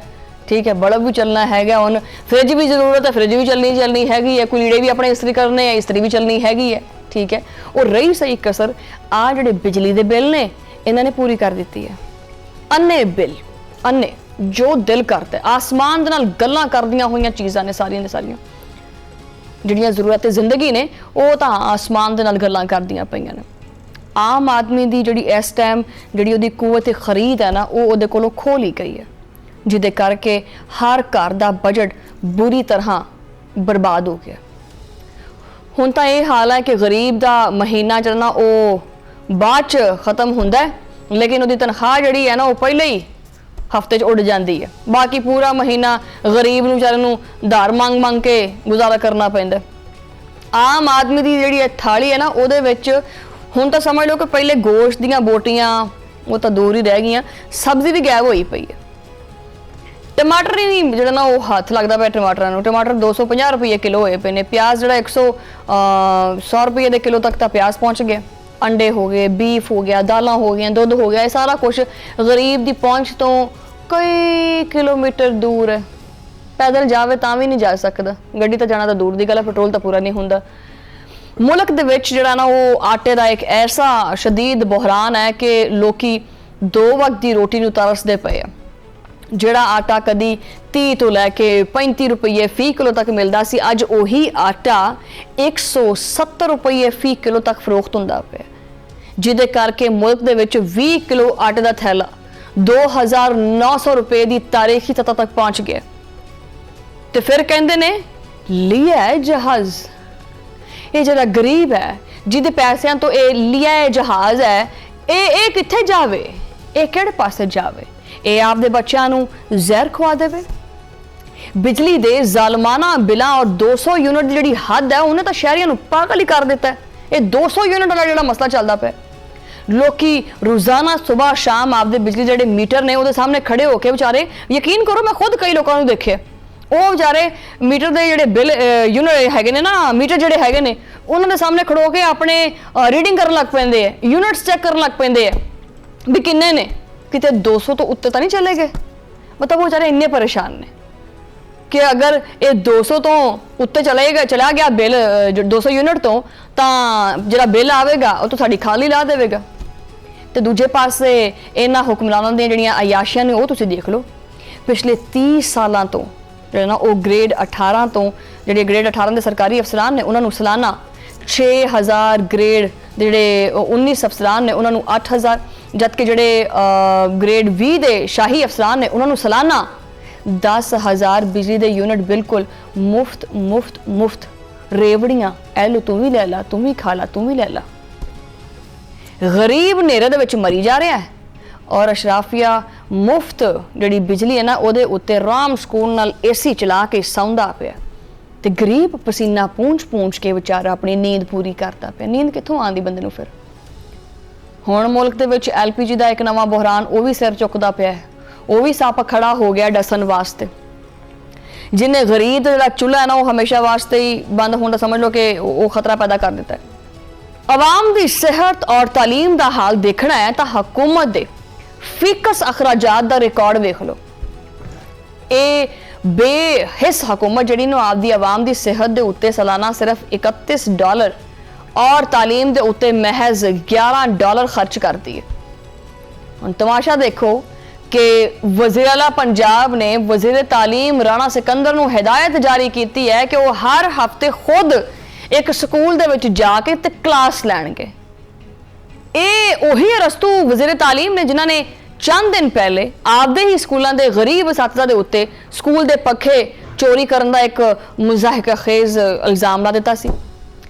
ਠੀਕ ਹੈ, ਬਲਬ ਵੀ ਚੱਲਣਾ ਹੈਗਾ, ਹੁਣ ਫ੍ਰਿਜ ਵੀ ਜ਼ਰੂਰਤ ਹੈ, ਫ੍ਰਿਜ ਵੀ ਚੱਲਣੀ ਹੈਗੀ ਹੈ, ਕੋਈ ਲੀੜੇ ਵੀ ਆਪਣੇ ਇਸਤਰੀ ਕਰਨੇ ਆ, ਇਸਤਰੀ ਵੀ ਚੱਲਣੀ ਹੈਗੀ ਹੈ, ਠੀਕ ਹੈ। ਉਹ ਰਹੀ ਸਹੀ ਕਸਰ ਆ ਜਿਹੜੇ ਬਿਜਲੀ ਦੇ ਬਿੱਲ ਨੇ, ਇਹਨਾਂ ਨੇ ਪੂਰੀ ਕਰ ਦਿੱਤੀ ਹੈ। ਅੰਨੇ ਬਿੱਲ, ਅੰਨੇ ਜੋ ਦਿਲ ਕਰਦਾ, ਆਸਮਾਨ ਦੇ ਨਾਲ ਗੱਲਾਂ ਕਰਦੀਆਂ ਹੋਈਆਂ ਚੀਜ਼ਾਂ ਨੇ ਸਾਰੀਆਂ ਦੇ ਸਾਰੀਆਂ, ਜਿਹੜੀਆਂ ਜ਼ਰੂਰਤ ਜ਼ਿੰਦਗੀ ਨੇ ਉਹ ਤਾਂ ਆਸਮਾਨ ਦੇ ਨਾਲ ਗੱਲਾਂ ਕਰਦੀਆਂ ਪਈਆਂ ਨੇ। ਆਮ ਆਦਮੀ ਦੀ ਜਿਹੜੀ ਇਸ ਟਾਈਮ ਜਿਹੜੀ ਉਹਦੀ ਕੂਵਤ ਖਰੀਦ ਹੈ ਨਾ, ਉਹ ਉਹਦੇ ਕੋਲੋਂ ਖੋਹ ਲਈ ਗਈ ਹੈ, ਜਿਹਦੇ ਕਰਕੇ ਹਰ ਘਰ ਦਾ ਬਜਟ ਬੁਰੀ ਤਰ੍ਹਾਂ ਬਰਬਾਦ ਹੋ ਗਿਆ। ਹੁਣ ਤਾਂ ਇਹ ਹਾਲ ਹੈ ਕਿ ਗਰੀਬ ਦਾ ਮਹੀਨਾ ਜਿਹੜਾ ਉਹ ਬਾਅਦ 'ਚ ਖਤਮ ਹੁੰਦਾ ਹੈ, ਲੇਕਿਨ ਉਹਦੀ ਤਨਖਾਹ ਜਿਹੜੀ ਹੈ ਨਾ ਉਹ ਪਹਿਲੇ ਹੀ ਹਫਤੇ 'ਚ ਉੱਡ ਜਾਂਦੀ ਹੈ। ਬਾਕੀ ਪੂਰਾ ਮਹੀਨਾ ਗਰੀਬ ਨੂੰ ਵਿਚਾਰੇ ਨੂੰ ਧਾਰ ਮੰਗ ਕੇ ਗੁਜ਼ਾਰਾ ਕਰਨਾ ਪੈਂਦਾ। ਆਮ ਆਦਮੀ ਦੀ ਜਿਹੜੀ ਇਹ ਥਾਲੀ ਹੈ ਨਾ, ਉਹਦੇ ਵਿੱਚ ਹੁਣ ਤਾਂ ਸਮਝ ਲਓ ਕਿ ਪਹਿਲੇ ਗੋਸ਼ਤ ਦੀਆਂ ਬੋਟੀਆਂ ਉਹ ਤਾਂ ਦੂਰ ਹੀ ਰਹਿ ਗਈਆਂ, ਸਬਜ਼ੀ ਵੀ ਗਾਇਬ ਹੋਈ ਪਈ ਹੈ। ਟਮਾਟਰ ਹੀ ਜਿਹੜਾ ਨਾ ਉਹ ਹੱਥ ਲੱਗਦਾ ਪਿਆ ਟਮਾਟਰਾਂ ਨੂੰ। ਟਮਾਟਰ 250 ਰੁਪਏ ਕਿਲੋ ਹੋਏ ਪਏ ਨੇ। ਪਿਆਜ਼ ਜਿਹੜਾ 100 ਰੁਪਏ ਦੇ ਕਿਲੋ ਤੱਕ ਤਾਂ ਪਿਆਜ਼ ਪਹੁੰਚ ਗਿਆ। ਅੰਡੇ ਹੋ ਗਏ, ਬੀਫ ਹੋ ਗਿਆ, ਦਾਲਾਂ ਹੋ ਗਈਆਂ, ਦੁੱਧ ਹੋ ਗਿਆ, ਇਹ ਸਾਰਾ ਕੁਝ ਗਰੀਬ ਦੀ ਪਹੁੰਚ ਤੋਂ ਕਈ ਕਿਲੋਮੀਟਰ ਦੂਰ ਹੈ। ਪੈਦਲ ਜਾਵੇ ਤਾਂ ਵੀ ਨਹੀਂ ਜਾ ਸਕਦਾ, ਗੱਡੀ ਤਾਂ ਜਾਣਾ ਤਾਂ ਦੂਰ ਦੀ ਗੱਲ ਹੈ, ਪੈਟਰੋਲ ਤਾਂ ਪੂਰਾ ਨਹੀਂ ਹੁੰਦਾ। ਮੁਲਕ ਦੇ ਵਿੱਚ ਜਿਹੜਾ ਨਾ ਉਹ ਆਟੇ ਦਾ ਇੱਕ ਐਸਾ ਸ਼ਦੀਦ ਬੁਹਰਾਨ ਹੈ ਕਿ ਲੋਕੀ 2 ਵਕਤ ਦੀ ਰੋਟੀ ਨੂੰ ਤਰਸਦੇ ਪਏ ਆ। ਜਿਹੜਾ ਆਟਾ ਕਦੀ 30 ਤੋਂ ਲੈ ਕੇ 35 ਰੁਪਏ ਫੀ ਕਿਲੋ ਤੱਕ ਮਿਲਦਾ ਸੀ, ਅੱਜ ਉਹੀ ਆਟਾ 170 ਰੁਪਏ ਫੀ ਕਿਲੋ ਤੱਕ ਫਰੋਖਤ ਹੁੰਦਾ ਪਿਆ, ਜਿਹਦੇ ਕਰਕੇ ਮੁਲਕ ਦੇ ਵਿੱਚ 20 ਕਿਲੋ ਆਟੇ ਦਾ ਥੈਲਾ 2900 ਰੁਪਏ ਦੀ ਤਾਰੀਖੀ ਸਤ੍ਹਾ ਤੱਕ ਪਹੁੰਚ ਗਿਆ। ਤੇ ਫਿਰ ਕਹਿੰਦੇ ਨੇ ਲਿਆ ਜਹਾਜ਼। ਇਹ ਜਿਹੜਾ ਗਰੀਬ ਹੈ, ਜਿਹਦੇ ਪੈਸਿਆਂ ਤੋਂ ਇਹ ਲਿਆ ਜਹਾਜ਼ ਹੈ, ਇਹ ਕਿੱਥੇ ਜਾਵੇ? ਇਹ ਕਿਹੜੇ ਪਾਸੇ ਜਾਵੇ? ਇਹ ਆਪਦੇ ਬੱਚਿਆਂ ਨੂੰ ਜ਼ਹਿਰ ਖਵਾ ਦੇਵੇ? ਬਿਜਲੀ ਦੇ ਜ਼ਾਲਮਾਨਾ ਬਿੱਲਾਂ ਔਰ 200 ਯੂਨਿਟ ਦੀ ਜਿਹੜੀ ਹੱਦ ਹੈ, ਉਹਨੇ ਤਾਂ ਸ਼ਹਿਰੀਆਂ ਨੂੰ ਪਾਗਲ ਹੀ ਕਰ ਦਿੱਤਾ ਹੈ। ਇਹ 200 ਯੂਨਿਟ ਵਾਲਾ ਜਿਹੜਾ ਮਸਲਾ ਚੱਲਦਾ ਪਿਆ, ਲੋਕੀ ਰੋਜ਼ਾਨਾ ਸਵੇਰ ਸ਼ਾਮ ਆਪਦੇ ਬਿਜਲੀ ਜਿਹੜੇ ਮੀਟਰ ਨੇ ਉਹਦੇ ਸਾਹਮਣੇ ਖੜੇ ਹੋ ਕੇ ਵਿਚਾਰੇ, ਯਕੀਨ ਕਰੋ ਮੈਂ ਖੁਦ ਕਈ ਲੋਕਾਂ ਨੂੰ ਦੇਖਿਆ, ਉਹ ਵਿਚਾਰੇ ਮੀਟਰ ਦੇ ਜਿਹੜੇ ਬਿੱਲ ਯੂਨਿਟ ਹੈਗੇ ਨੇ ਨਾ, ਮੀਟਰ ਜਿਹੜੇ ਹੈਗੇ ਨੇ, ਉਹਨਾਂ ਦੇ ਸਾਹਮਣੇ ਖੜੋ ਕੇ ਆਪਣੇ ਰੀਡਿੰਗ ਕਰਨ ਲੱਗ ਪੈਂਦੇ ਆ, ਯੂਨਿਟਸ ਚੈੱਕ ਕਰਨ ਲੱਗ ਪੈਂਦੇ ਆ ਵੀ ਕਿੰਨੇ ਨੇ, ਕਿਤੇ 200 ਤੋਂ ਉੱਤੇ ਤਾਂ ਨਹੀਂ ਚਲੇ ਗਏ। ਮਤਲਬ ਉਹ ਵਿਚਾਰੇ ਇੰਨੇ ਪਰੇਸ਼ਾਨ ਨੇ ਕਿ ਅਗਰ ਇਹ 200 ਤੋਂ ਉੱਤੇ ਚਲਾ ਗਿਆ ਬਿੱਲ 200 ਯੂਨਿਟ ਤੋਂ, ਤਾਂ ਜਿਹੜਾ ਬਿੱਲ ਆਵੇਗਾ ਉਹ ਤਾਂ ਸਾਡੀ ਖਾਲੀ ਲਾ ਦੇਵੇਗਾ। ਤੇ ਦੂਜੇ ਪਾਸੇ ਇਹਨਾਂ ਹੁਕਮਰਾਨਾਂ ਦੀਆਂ ਜਿਹੜੀਆਂ ਅਯਾਸ਼ੀਆਂ ਨੇ ਉਹ ਤੁਸੀਂ ਦੇਖ ਲਓ। ਪਿਛਲੇ 30 ਸਾਲਾਂ ਤੋਂ ਜਿਹੜਾ ਨਾ ਉਹ ਗ੍ਰੇਡ 18 ਤੋਂ ਜਿਹੜੇ ਗ੍ਰੇਡ 18 ਦੇ ਸਰਕਾਰੀ ਅਫਸਰਾਨ ਨੇ ਉਹਨਾਂ ਨੂੰ ਸਾਲਾਨਾ 6000, ਗ੍ਰੇਡ ਜਿਹੜੇ 19 ਅਫਸਰਾਨ ਨੇ ਉਹਨਾਂ ਨੂੰ 8000, ਜਦਕਿ ਜਿਹੜੇ ਗ੍ਰੇਡ 20 ਦੇ ਸ਼ਾਹੀ ਅਫਸਰਾਨ ਨੇ ਉਹਨਾਂ ਨੂੰ ਸਾਲਾਨਾ 10000 ਬਿਜਲੀ ਦੇ ਯੂਨਿਟ ਬਿਲਕੁਲ ਮੁਫਤ ਰੇਵੜੀਆਂ, ਐ ਲੋ ਤੂੰ ਵੀ ਲੈ ਲਾ, ਤੂੰ ਵੀ ਖਾ ਲਾ, ਤੂੰ ਵੀ ਲੈ ਲਾ। ਗਰੀਬ ਹਨੇਰੇ ਦੇ ਵਿੱਚ ਮਰੀ ਜਾ ਰਿਹਾ ਹੈ ਔਰ ਅਸ਼ਰਾਫੀਆ ਮੁਫਤ ਜਿਹੜੀ ਬਿਜਲੀ ਹੈ ਨਾ ਉਹਦੇ ਉੱਤੇ ਆਰਾਮ ਸਕੂਨ ਨਾਲ ਏਸੀ ਚਲਾ ਕੇ ਸੌਂਦਾ ਪਿਆ, ਤੇ ਗਰੀਬ ਪਸੀਨਾ ਪੂੰਝ ਕੇ ਵਿਚਾਰਾ ਆਪਣੀ ਨੀਂਦ ਪੂਰੀ ਕਰਦਾ ਪਿਆ। ਨੀਂਦ ਕਿੱਥੋਂ ਆਉਂਦੀ ਬੰਦੇ ਨੂੰ? ਫਿਰ ਹੁਣ ਮੁਲਕ ਦੇ ਵਿੱਚ LPG ਦਾ ਇੱਕ ਨਵਾਂ ਬੁਹਰਾਨ ਉਹ ਵੀ ਸਿਰ ਚੁੱਕਦਾ ਪਿਆ ਹੈ, ਉਹ ਵੀ ਸੱਪ ਖੜਾ ਹੋ ਗਿਆ ਡਸਣ ਵਾਸਤੇ। ਜਿਹਨੇ ਗਰੀਬ ਦਾ ਜਿਹੜਾ ਚੁੱਲ੍ਹਾ ਹੈ ਨਾ ਉਹ ਹਮੇਸ਼ਾ ਵਾਸਤੇ ਹੀ ਬੰਦ ਹੋਣ ਦਾ ਸਮਝ ਲਓ ਕਿ ਉਹ ਖਤਰਾ ਪੈਦਾ ਕਰ ਦਿੱਤਾ ਹੈ। ਆਵਾਮ ਦੀ ਸਿਹਤ ਔਰ ਤਾਲੀਮ ਦਾ ਹਾਲ ਦੇਖਣਾ ਹੈ ਤਾਂ ਹਕੂਮਤ ਦੇ ਫਿਕਸ ਅਖਰਾਜਾਤ ਦਾ ਰਿਕਾਰਡ ਵੇਖ ਲਓ। ਇਹ ਬੇਹਿੱਸ ਹਕੂਮਤ ਜਿਹੜੀ ਨੂੰ ਆਪਦੀ ਆਵਾਮ ਦੀ ਸਿਹਤ ਦੇ ਉੱਤੇ ਸਾਲਾਨਾ ਸਿਰਫ $31 ਔਰ ਤਾਲੀਮ ਦੇ ਉੱਤੇ ਮਹਿਜ਼ $11 ਖਰਚ ਕਰਦੀ ਹੈ। ਹੁਣ ਤਮਾਸ਼ਾ ਦੇਖੋ ਕਿ ਵਜ਼ੀਰ ਆਲਾ ਪੰਜਾਬ ਨੇ ਵਜ਼ੀਰ ਤਾਲੀਮ ਰਾਣਾ ਸਿਕੰਦਰ ਨੂੰ ਹਦਾਇਤ ਜਾਰੀ ਕੀਤੀ ਹੈ ਕਿ ਉਹ ਹਰ ਹਫਤੇ ਖੁਦ ਇੱਕ ਸਕੂਲ ਦੇ ਵਿੱਚ ਜਾ ਕੇ ਤੇ ਕਲਾਸ ਲੈਣਗੇ। ਇਹ ਉਹੀ ਅਰਸਤੂ ਵਜ਼ੀਰ ਤਾਲੀਮ ਨੇ ਜਿਨ੍ਹਾਂ ਨੇ चंद दिन पहले आपदे ही स्कूलों के गरीब असातिज़ा दे उत्ते स्कूल के पखे चोरी करने का एक मुज़ाहिका खेज़ इल्ज़ाम ला दिता सी।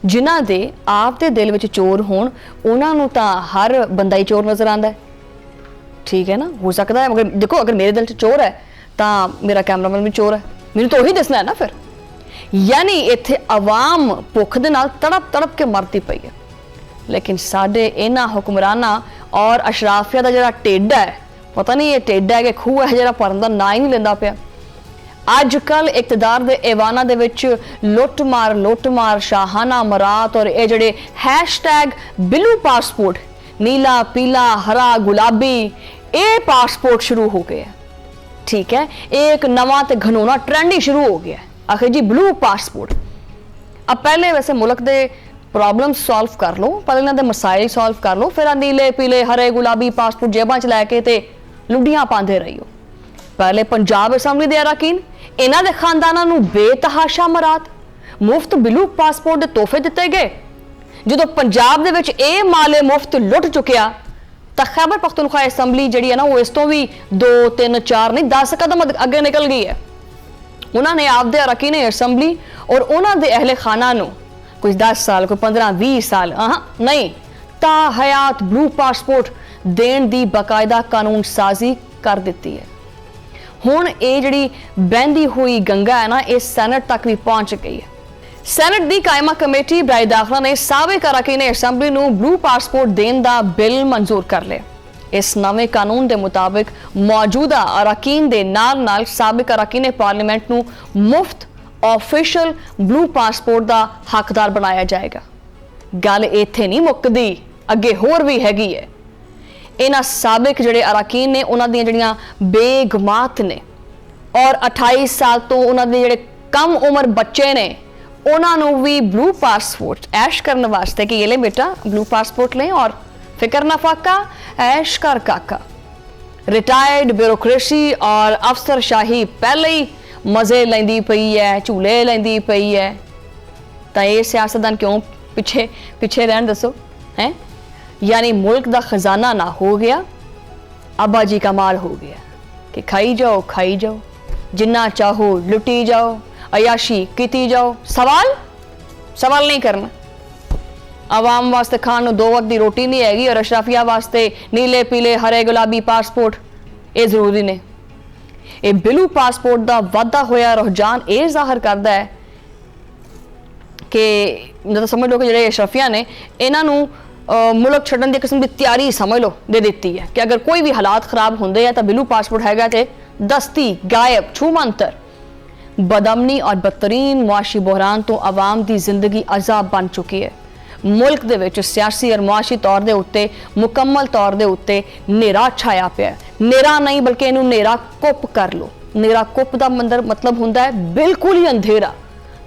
जिन्हां दे आपदे दिल विच चोर होण उन्हां नूं तां हर बंदा ही चोर नज़र आंदा है। ठीक है ना, हो सकता है, मगर देखो अगर मेरे दिल च चोर है तो मेरा कैमरामैन भी चोर है, मैनूं तो उही दसना है ना फिर। यानी इत्थे आवाम भुख दे नाल तड़प तड़प के मरती पई है, लेकिन साडे इन्हां हुक्मरानां और अशराफिया का जिहड़ा ढिड है, पता नहीं ये ढिड है कि खूह है जिहड़ा भरन दा नां ही नहीं लैंदा पिया। अजकल इकतदार दे एवाना दे विच लुट मार शाहाना मरात और ये जिहड़े हैशटैग बिलू पासपोर्ट, नीला पीला हरा गुलाबी, ये पासपोर्ट शुरू हो गए। ठीक है, एक नवा ते घनौना ट्रेंड ही शुरू हो गया। आखिर जी ब्लू पासपोर्ट। अब पहले वैसे मुल्क दे प्रॉब्लम सॉल्व कर लो, पहले इन्हां दे मसाइल सॉल्व कर लो, फिर नीले पीले हरे गुलाबी पासपोर्ट जेबां च लैके ते लुडियां पांदे रहियो। पहले पंजाब असैंबली दे अरकान इन्हां दे खानदानां नूं बेतहाशा मरात मुफ्त ब्लू पासपोर्ट दे तोहफे दिते गए। जो पंजाब दे विच ये माले मुफ्त लुट चुकिया तो खैबर पख्तूनख्वा असैंबली जिहड़ी है ना, वो इस तो भी 2 3 4 नहीं 10 कदम अगे निकल गई है। उन्होंने आपदे अरकान असैंबली और उन्होंने अहले खाना नूं कोई 10 साल कोई 15-20 साल नहीं ता हयात ब्लू पासपोर्ट देण दी बाकायदा कानून साजी कर दी है। हुण ये जिहड़ी बहंदी हुई गंगा है ना, ये सैनट तक भी पहुंच गई है। सैनट दी कायमा कमेटी बराए दाखिला ने साबिक अरकान असैंबली नूं ब्लू पासपोर्ट देण दा बिल मंजूर कर लिया। इस नवे कानून के मुताबिक मौजूदा अरकान दे नाल नाल साबिक अरकान पार्लीमेंट नूं मुफ्त ऑफिशियल ब्लू पासपोर्ट का हकदार बनाया जाएगा। गल इत्थे नहीं मुकदी, अगे होर भी हैगी है। इन्हां साबिक जिहड़े अरकान ने उन्हां दी जिहड़ियां बेगमात ने और 28 साल तो उन्हां दे जिहड़े कम उम्र बच्चे ने उन्हां नूं भी ब्लू पासपोर्ट ऐश करने वास्ते कि ये ले बेटा ब्लू पासपोर्ट लें और फिक्र ना फाका ऐश कर काका। रिटायर्ड ब्यूरोक्रेसी और अफसरशाही पहले ही मजे लेंदी पई है, झूले लेंदी पई है, तो ये सियासतदान क्यों पिछे पिछे रहन दसो हैं। यानी मुल्क का खजाना ना हो गया, अब्बा जी का माल हो गया कि खाई जाओ जिन्ना चाहो लुटी जाओ, अयाशी कीती जाओ, सवाल नहीं करना। आवाम वास्ते खाण नूं 2 वक्त की रोटी नहीं हैगी और अशराफिया वास्ते नीले पीले हरे गुलाबी पासपोर्ट ये जरूरी ने। ये ब्लू पासपोर्ट का वाधा होया रुझान ये जाहिर करता है कि मतलब समझ लो कि जो अशराफिया ने इन्हों मुल्क छड्डन की किस्म की तैयारी समझ लो दे दी है कि अगर कोई भी हालात खराब होंगे हैं तो ब्लू पासपोर्ट हैगा तो दस्ती गायब छूमंतर। बदअमनी और बदतरीन मुआशी बहरान तो आवाम की जिंदगी अजाब बन चुकी है। मुल्क दे विच सियासी और मुआशी तौर के उत्ते मुकम्मल तौर के उत्ते नेरा छाया पिया। नेरा नहीं बल्कि इनू नेरा कुप कर लो। नेरा कुप का मतलब होंदा है बिल्कुल ही अंधेरा,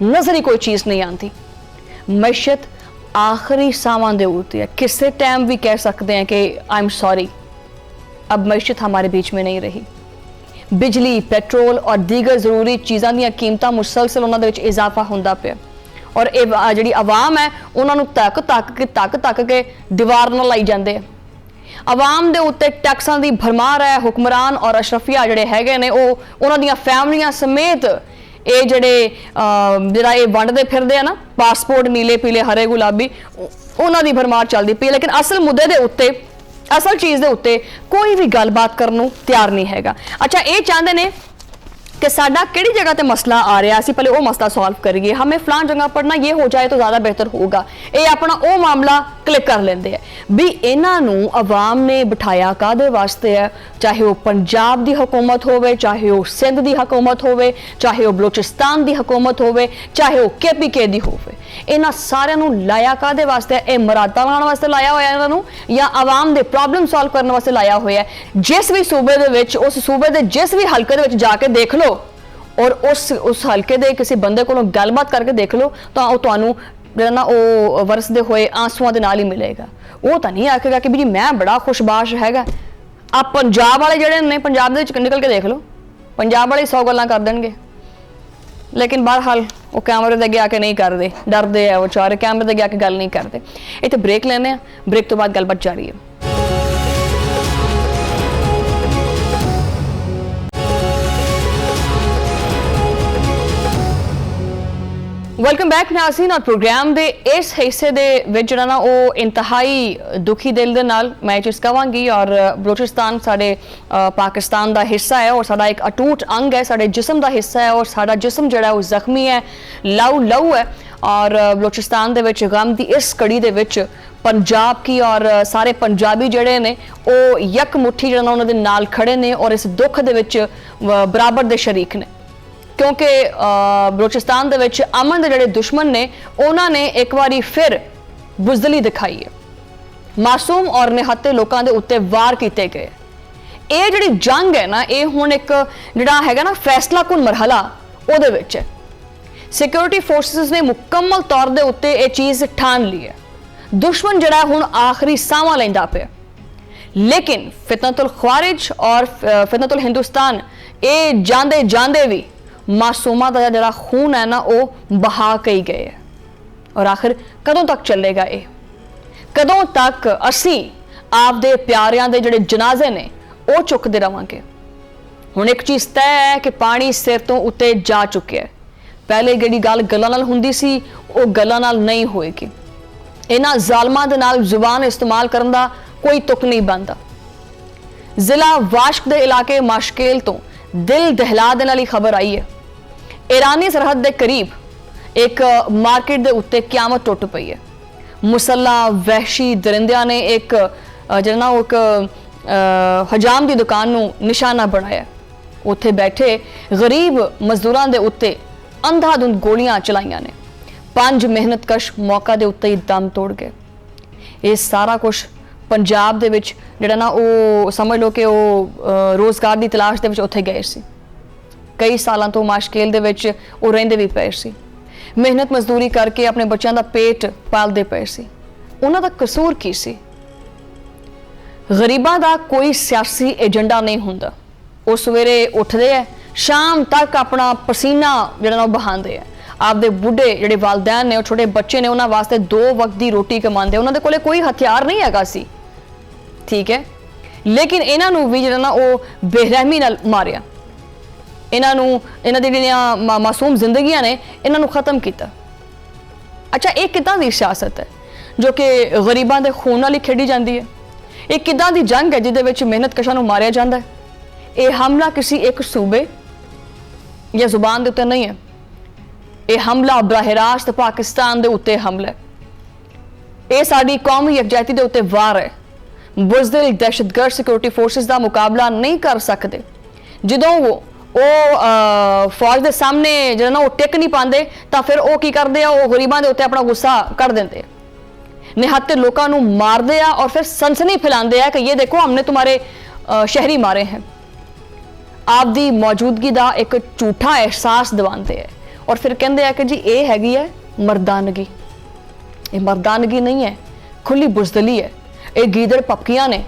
नजर ही कोई चीज़ नहीं आती। मैशत आखिरी सामान दे उत्ते है। किसी टाइम भी कह सकते हैं कि आई एम सॉरी, अब मैशत हमारे बीच में नहीं रही। बिजली पेट्रोल और दीगर जरूरी चीज़ों दी कीमतां मुसलसल उन्हां दे विच इजाफा होंदा पिया और जिहड़ी आवाम है उन्होंने तक के दीवार नाल लाई जाते हैं। आवाम दे उत्ते टैक्सां दी भरमार है। हुक्मरान और अशरफिया जिहड़े हैगे ने उन्हां दियां फैमिलियां समेत ये जिहड़े जिहड़ा ये वंडदे फिरदे आ ना पासपोर्ट नीले पीले हरे गुलाबी, उन्हां दी भरमार चलदी पई। लेकिन असल मुद्दे दे उत्ते असल चीज़ के उत्ते कोई भी गलबात करने तैयार नहीं हैगा। अच्छा, ये चाहते हैं कि साडा किहड़ी जगह ते मसला आ रहा है, पहले वो मसला सॉल्व करिए, हमें फलान जगह पर ना ये हो जाए तो ज़्यादा बेहतर होगा। ये अपना वो मामला क्लिक कर लेंदे है भी इन्हों अवाम ने बिठाया कादे वास्ते है। चाहे वो पंजाब की हुकूमत होवे, चाहे वो सिंध की हुकूमत होवे, चाहे वो बलोचिस्तान की हुकूमत होवे, चाहे वो KPK की होवे, इन्हां सारियां लाया कादे वास्ते है? मरादा लाने वास्ते लाया होया इन्हां या आवाम दे प्रॉब्लम सॉल्व करने वास्ते लाया होया? जिस भी सूबे दे विच उस सूबे दे जिस भी हलके दे विच जाके देख लो और उस हल्के दे किसी बंदे को गलबात करके देख लो तो तुहानू जिहड़ा ना वो वरसदे होए आंसुआं दे नाल ही मिलेगा। वो तो नहीं आखेगा कि भी मैं बड़ा खुशबाश हैगा। आप पंजाब वाले जिहड़े ने पंजाब दे विच निकल के देख लो, पंजाब वाले 100 गल्लां कर देणगे, लेकिन बहरहाल वो कैमरे दे अगे आके नहीं करते, डरते है वो चारे कैमरे दे अगे आके गल नहीं करते। इत्थे ब्रेक लेने, ब्रेक तो बाद गलबात जारी है। Welcome back Nazreen. ਔਰ ਪ੍ਰੋਗਰਾਮ ਦੇ ਇਸ ਹਿੱਸੇ ਦੇ ਵਿੱਚ ਜਿਹੜਾ ਨਾ ਉਹ ਇੰਤਹਾਈ ਦੁਖੀ ਦਿਲ ਦੇ ਨਾਲ ਮੈਂ ਚੀਜ਼ ਕਹਾਂਗੀ। ਔਰ ਬਲੋਚਿਸਤਾਨ ਸਾਡੇ ਪਾਕਿਸਤਾਨ ਦਾ ਹਿੱਸਾ ਹੈ ਔਰ ਸਾਡਾ ਇੱਕ ਅਟੂਟ ਅੰਗ ਹੈ, ਸਾਡੇ ਜਿਸਮ ਦਾ ਹਿੱਸਾ ਹੈ ਔਰ ਸਾਡਾ ਜਿਸਮ ਜਿਹੜਾ ਉਹ ਜ਼ਖਮੀ ਹੈ, ਲਹੂ ਹੈ। ਔਰ ਬਲੋਚਿਸਤਾਨ ਦੇ ਵਿੱਚ ਗਮ ਦੀ ਇਸ ਕੜੀ ਦੇ ਵਿੱਚ ਪੰਜਾਬ ਕੀ ਔਰ ਸਾਰੇ ਪੰਜਾਬੀ ਜਿਹੜੇ ਨੇ ਉਹ ਯਕ ਮੁੱਠੀ ਜਿਹੜਾ ਨਾ ਉਹਨਾਂ ਦੇ ਨਾਲ ਖੜੇ ਨੇ ਔਰ ਇਸ ਦੁੱਖ ਦੇ ਵਿੱਚ ਬਰਾਬਰ ਦੇ ਸ਼ਰੀਕ ਨੇ। क्योंकि बलोचिस्तान दे विच अमन दे जिहड़े दुश्मन ने उन्होंने एक बारी फिर बुज़दिली दिखाई है, मासूम और निहत्ते लोगों के उत्ते वार किए गए। ये जिहड़ी जंग है ना ये हुण एक जिहड़ा हैगा ना फैसलाकुन मरहला उहदे विच है। सिक्योरिटी फोर्सेस ने मुकम्मल तौर दे उत्ते ये चीज़ ठान ली है। दुश्मन जिहड़ा हुण आखिरी सावां लैंदा पिया, लेकिन फितनतुल ख्वारिज और फितनतुल हिंदुस्तान ये जांदे जांदे भी मासूमा का जरा खून है ना वो बहा कई गए है। और आखिर कदों तक चलेगा ये, कदों तक असी आपदे प्यारियां दे जिहड़े जनाजे ने वो चुकते रहांगे। हुण एक चीज़ तय है कि पानी सिर तो उत्ते जा चुके है। पहले जिहड़ी गल गल्लां नाल हुंदी सी वो गल्लां नाल नहीं होएगी। इन्हां ज़ालमां दे नाल जुबान इस्तेमाल करन दा कोई तुक नहीं बनदा। जिला वाश्क दे इलाके माशकेल तो दिल दहला देने वाली खबर आई है। ईरानी सरहद के करीब एक मार्केट के उत्ते क्यामत टुट पई है। मुसल्ला वहशी दरिंदियां ने एक जिहड़ा एक हजाम की दुकान नूं निशाना बनाया। उत्थे बैठे गरीब मजदूरां दे उत्ते अंधाधुंध गोलियां चलाइयां ने। 5 मेहनतकश मौका दे उत्ते ही दम तोड़ गए। ये सारा कुछ पंजाब दे विच जिहड़ा ना वो समझ लो कि वो रोज़गार की तलाश दे विच उत्थे गए सी। कई सालों तो माशकेल दे विच वो रहिंदे भी पे सी, मेहनत मजदूरी करके अपने बच्चों का पेट पालते पे सी। उन्हां दा कसूर की सी? गरीबां दा कोई सियासी एजेंडा नहीं हुंदा। वो सवेरे उठदे है, शाम तक अपना पसीना जिहड़ा बहांदे है। आपदे बुढ़े जिहड़े वालदैन ने, छोटे बच्चे ने, उन्हां वास्ते 2 वक्त की रोटी कमांदे। उन्हां दे कोले कोई हथियार नहीं हैगा सी, ठीक है, लेकिन इन्हां नूं भी जिहड़ा ना वो बेरहमी नाल मारिया। इन्हां दी जिहड़ियां मासूम जिंदगियां ने इन्हां नूं खत्म किया। अच्छा, ये किदां दी सियासत है जो कि गरीबां दे खून नाल ही खेडी जाती है? ये किदां दी जंग है जिहदे विच मेहनतकशां नूं मारिया जांदा है? ये हमला किसी एक सूबे या जुबान दे उत्ते नहीं है। ये हमला बराह रास्त पाकिस्तान दे उत्ते हमला है। ये साडी कौमी यकजहती दे उत्ते वार है। बुज़दिल दहशतगर्द सिक्योरिटी फोर्सेस का मुकाबला नहीं कर सकते। जदों वो फौज के सामने जो ना वो टिक नहीं पाते तो फिर वो की करते हैं, वो गरीबों के उत्ते अपना गुस्सा कढ़ देंगे, निहत्ते लोगों को मारते हैं और फिर सनसनी फैलाते हैं कि ये देखो हमने तुम्हारे शहरी मारे हैं। आपकी मौजूदगी का एक झूठा एहसास दिवाते हैं और फिर कहते हैं कि जी ये हैगी है मर्दानगी। ये मर्दानगी नहीं है, खुली बुज़दिली है। ये गीदड़ पपकियां ने,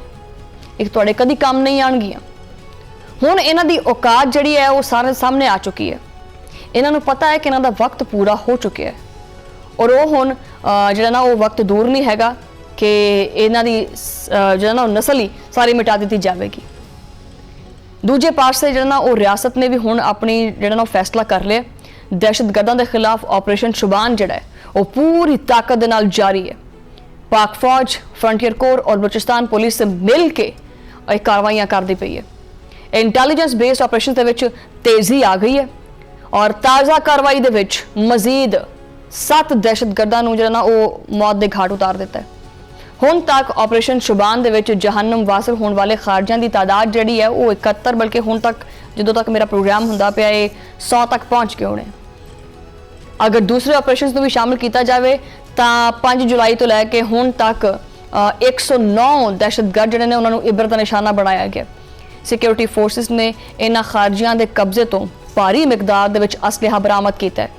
एक तुहाडे कदी काम नहीं आउणगियां। हुण इन्हां दी औकात जिहड़ी है वो सारे सामने आ चुकी है। इन्हां नूं पता है कि इन्हां दा वक्त पूरा हो चुका है और वो हुण जिहड़ा ना वो वक्त दूर नहीं हैगा कि इन्हां दी जिहड़ा ना नस्ल ही सारी मिटा दी जाएगी। दूजे पासे जिहड़ा ना वो रियासत ने भी हुण अपनी जिहड़ा ना फैसला कर लिया। दहशतगर्दां दे खिलाफ ऑपरेशन शुबान जिहड़ा है वो पूरी ताकत दे नाल जारी है। पाक फौज, फ्रंटियर कोर और बलूचिस्तान पुलिस मिल के कार्रवाइयां करती पई है। इंटैलीजेंस बेस्ड ऑपरेशन दे विच तेजी आ गई है और ताज़ा कार्रवाई दे विच मजीद 7 दहशतगर्दां नूं जिहड़ा ना वो मौत दे घाट उतार दिता है। हुण तक ऑपरेशन शुबान दे विच जहन्नम वासिल होने वाले खारजियां की तादाद जिहड़ी है वो 71, बल्कि हुण तक जदों तक मेरा प्रोग्राम हुंदा पिया 100 तक पहुँच गए होने। अगर दूसरे ऑपरेशन को भी शामिल किया जाए तो 5 जुलाई तो लैके हुण तक 109 दहशतगर्द जिहड़े ने उन्हां नूं इबरत दा निशाना बनाया गया। सिक्योरिटी फोर्सेस ने इन्हां खारजियां दे कब्जे तो भारी मिकदार दे विच असलहा बरामद किया है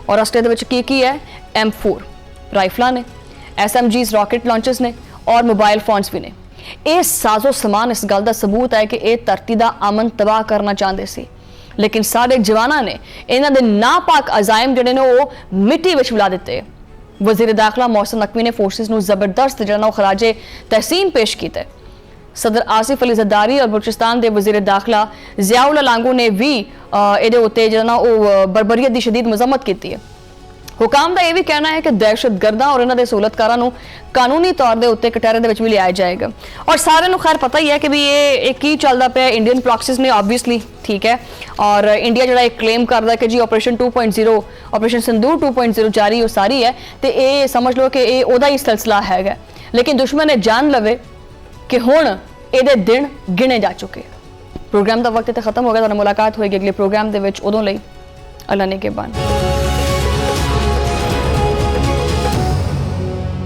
और असले दे विच की है M4 राइफलां ने, SMGs रॉकेट लॉन्चर्स ने और मोबाइल फोन्स भी ने। ये साजो समान इस गल का सबूत है कि यह धरती का अमन तबाह करना चाहते सी, लेकिन साढ़े जवानों ने इन्हां दे नापाक अजायम जिहड़े ने वो मिट्टी विच मिला दिते। वज़ीर दाखिला मोहसिन नकवी ने फोर्सेस नूं जबरदस्त जिहड़ा ना खराजे तहसीन पेश किया। सदर आसिफ अली जरदारी और बलूचिस्तान के वज़ीर दाखिला ज़ियाउल लांगू ने भी ये उत्ते जिहड़ा ना वो बरबरीयत की शदीद मजम्मत की है ਹੁਕਾਮ ਦਾ ਇਹ ਵੀ ਕਹਿਣਾ ਹੈ ਕਿ ਦਹਿਸ਼ਤਗਰਦਾਂ ਔਰ ਇਹਨਾਂ ਦੇ ਸਹੂਲਤਕਾਰਾਂ ਨੂੰ ਕਾਨੂੰਨੀ ਤੌਰ ਦੇ ਉੱਤੇ ਕਟਹਿਰੇ ਦੇ ਵਿੱਚ ਵੀ ਲਿਆਇਆ ਜਾਏਗਾ। ਔਰ ਸਾਰਿਆਂ ਨੂੰ ਖੈਰ ਪਤਾ ਹੀ ਹੈ ਕਿ ਵੀ ਇਹ ਕੀ ਚੱਲਦਾ ਪਿਆ। ਇੰਡੀਅਨ ਪ੍ਰੌਕਸੀਜ਼ ਨੇ ਆਬਵੀਅਸਲੀ, ਠੀਕ ਹੈ, ਔਰ ਇੰਡੀਆ ਜਿਹੜਾ ਇੱਕ ਕਲੇਮ ਕਰਦਾ ਕਿ ਜੀ ਆਪਰੇਸ਼ਨ 2.0 ਆਪਰੇਸ਼ਨ ਸਿੰਦੂਰ 2.0 ਜਾਰੀ ਉਸਾਰੀ ਹੈ ਤੇ ਇਹ ਸਮਝ ਲਓ ਕਿ ਇਹ ਉਹਦਾ ਹੀ ਸਿਲਸਿਲਾ ਹੈਗਾ। ਲੇਕਿਨ ਦੁਸ਼ਮਣ ਇਹ ਜਾਣ ਲਵੇ ਕਿ ਹੁਣ ਇਹਦੇ ਦਿਨ ਗਿਣੇ ਜਾ ਚੁੱਕੇ। ਪ੍ਰੋਗਰਾਮ ਦਾ ਵਕਤ ਇੱਥੇ ਖਤਮ ਹੋ ਗਿਆ। ਤੁਹਾਨੂੰ ਮੁਲਾਕਾਤ ਹੋਏਗੀ ਅਗਲੇ ਪ੍ਰੋਗਰਾਮ ਦੇ ਵਿੱਚ। ਉਦੋਂ ਲਈ ਅੱਲਾ ਨੇ ਕੇ ਬਾਨ।